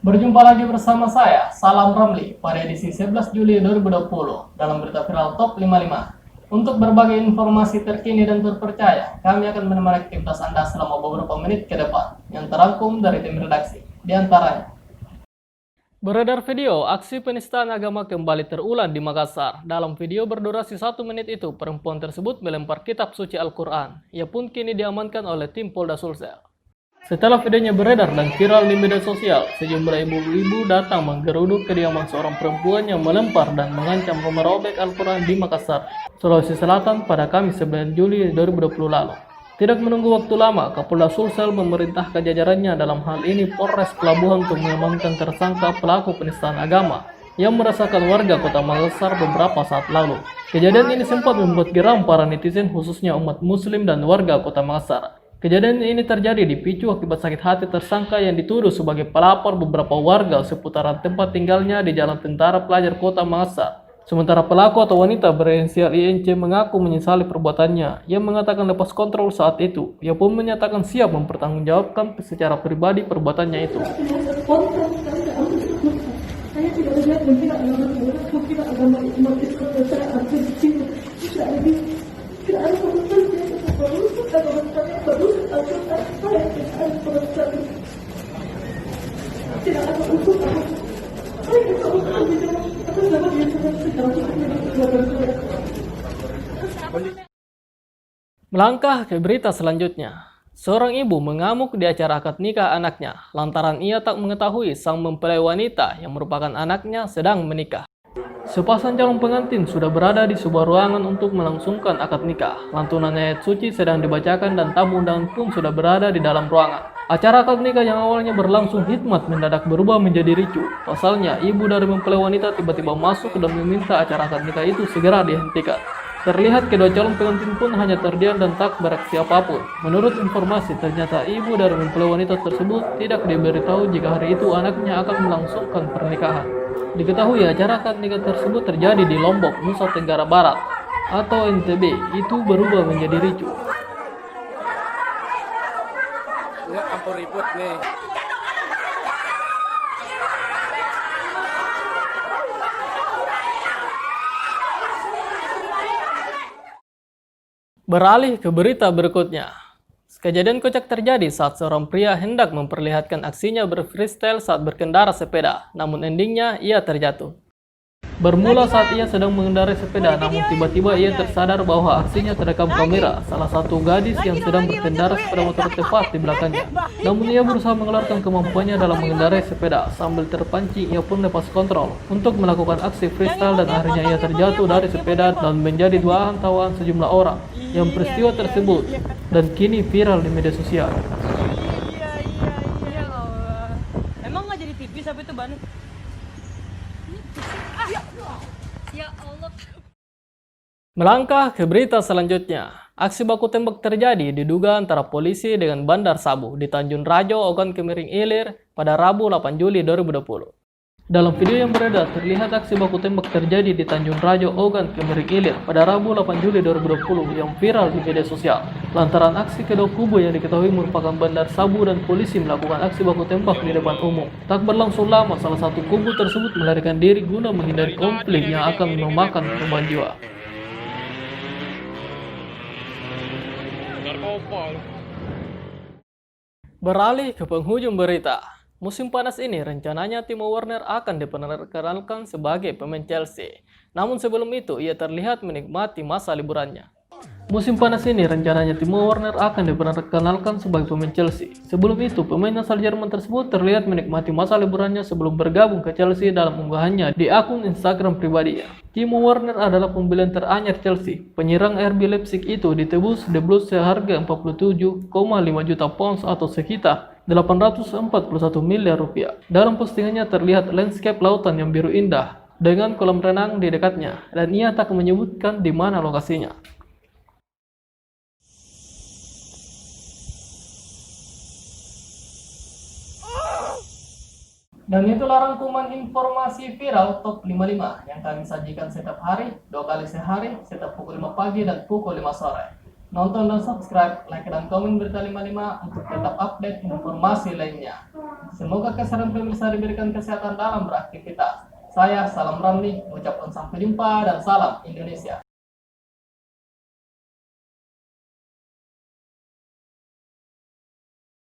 Berjumpa lagi bersama saya, Salam Ramli, pada edisi 11 Juli 2020 dalam berita viral Top 55. Untuk berbagai informasi terkini dan terpercaya, kami akan menemani aktivitas Anda selama beberapa menit ke depan, yang terangkum dari tim redaksi. Di antaranya, beredar video aksi penistaan agama kembali terulang di Makassar. Dalam video berdurasi 1 menit itu, perempuan tersebut melempar kitab suci Al-Quran. Ia pun kini diamankan oleh tim Polda Sulsel. Setelah videonya beredar dan viral di media sosial, sejumlah ibu-ibu datang menggeruduk kediaman seorang perempuan yang melempar dan mengancam merobek Al-Quran di Makassar, Sulawesi Selatan pada Kamis 9 Juli 2020 lalu. Tidak menunggu waktu lama, Kapolda Sulsel memerintahkan jajarannya, dalam hal ini Polres Pelabuhan, untuk mengamankan tersangka pelaku penistaan agama yang merasakan warga kota Makassar beberapa saat lalu. Kejadian ini sempat membuat geram para netizen, khususnya umat muslim dan warga kota Makassar. Kejadian ini terjadi dipicu akibat sakit hati tersangka yang dituduh sebagai pelapor beberapa warga seputaran tempat tinggalnya di Jalan Tentara Pelajar Kota Makassar. Sementara pelaku atau wanita berinisial INC mengaku menyesali perbuatannya. Ia mengatakan lepas kontrol saat itu. Ia pun menyatakan siap mempertanggungjawabkan secara pribadi perbuatannya itu. Saya tidak melihat mungkin agama umat Islam dan saya ada di sini. Tidak ada komentar tidak ada unsur Melangkah ke berita selanjutnya. Seorang ibu mengamuk di acara akad nikah anaknya lantaran ia tak mengetahui sang mempelai wanita yang merupakan anaknya sedang menikah. Sepasang calon pengantin sudah berada di sebuah ruangan untuk melangsungkan akad nikah. Lantunan ayat suci sedang dibacakan dan tamu undangan pun sudah berada di dalam ruangan. Acara akad nikah yang awalnya berlangsung hikmat mendadak berubah menjadi ricuh. Pasalnya, ibu dari mempelai wanita tiba-tiba masuk dan meminta acara akad nikah itu segera dihentikan. Terlihat kedua calon pengantin pun hanya terdiam dan tak bereaksi apapun. Menurut informasi, ternyata ibu dari mempelai wanita tersebut tidak diberitahu jika hari itu anaknya akan melangsungkan pernikahan. Diketahui acara akad nikah tersebut terjadi di Lombok, Nusa Tenggara Barat atau NTB. Itu berubah menjadi ricuh. Ya ampun, ribut nih. Beralih ke berita berikutnya. Kejadian kocak terjadi saat seorang pria hendak memperlihatkan aksinya berfreestyle saat berkendara sepeda, namun endingnya ia terjatuh. Bermula saat ia sedang mengendarai sepeda, namun tiba-tiba ia tersadar bahwa aksinya terekam kamera salah satu gadis yang sedang berkendara sepeda motor tepat di belakangnya. Namun ia berusaha mengeluarkan kemampuannya dalam mengendarai sepeda. Sambil terpancing, ia pun lepas kontrol untuk melakukan aksi freestyle dan akhirnya ia terjatuh dari sepeda dan menjadi bahan tawaan sejumlah orang. Yang peristiwa tersebut dan kini viral di media sosial. Iya Allah. Emang nggak jadi tipis apa itu ban? Ya Allah. Melangkah ke berita selanjutnya. Aksi baku tembak terjadi diduga antara polisi dengan Bandar Sabu di Tanjung Rajo, Ogan Kemering Ilir pada Rabu 8 Juli 2020. Dalam video yang beredar, terlihat aksi baku tembak terjadi di Tanjung Rajo, Ogan Kemering Ilir pada Rabu 8 Juli 2020 yang viral di media sosial. Lantaran aksi kedua kubu yang diketahui merupakan Bandar Sabu dan polisi melakukan aksi baku tembak di depan umum. Tak berlangsung lama, salah satu kubu tersebut melarikan diri guna menghindari konflik yang akan memakan korban jiwa. Beralih ke penghujung berita. Musim panas ini rencananya Timo Werner akan diperkenalkan sebagai pemain Chelsea. Namun sebelum itu ia terlihat menikmati masa liburannya. Musim panas ini rencananya Timo Werner akan diperkenalkan sebagai pemain Chelsea. Sebelum itu pemain asal Jerman tersebut terlihat menikmati masa liburannya sebelum bergabung ke Chelsea dalam unggahannya di akun Instagram pribadinya. Timo Werner adalah pembelian teranyar Chelsea. Penyerang RB Leipzig itu ditebus The Blues seharga 47,5 juta pounds atau sekitar 841 miliar rupiah. Dalam postingannya terlihat landscape lautan yang biru indah dengan kolam renang di dekatnya, dan ia tak menyebutkan di mana lokasinya. Dan itulah rangkuman informasi viral Top 55 yang kami sajikan setiap hari, 2 kali sehari, setiap pukul 5 pagi dan pukul 5 sore. Nonton dan subscribe, like dan komen Berita 55 untuk tetap update informasi lainnya. Semoga keseruan pemirsa diberikan kesehatan dalam beraktivitas. Saya Salam Ramli, mengucapkan sampai jumpa dan salam Indonesia.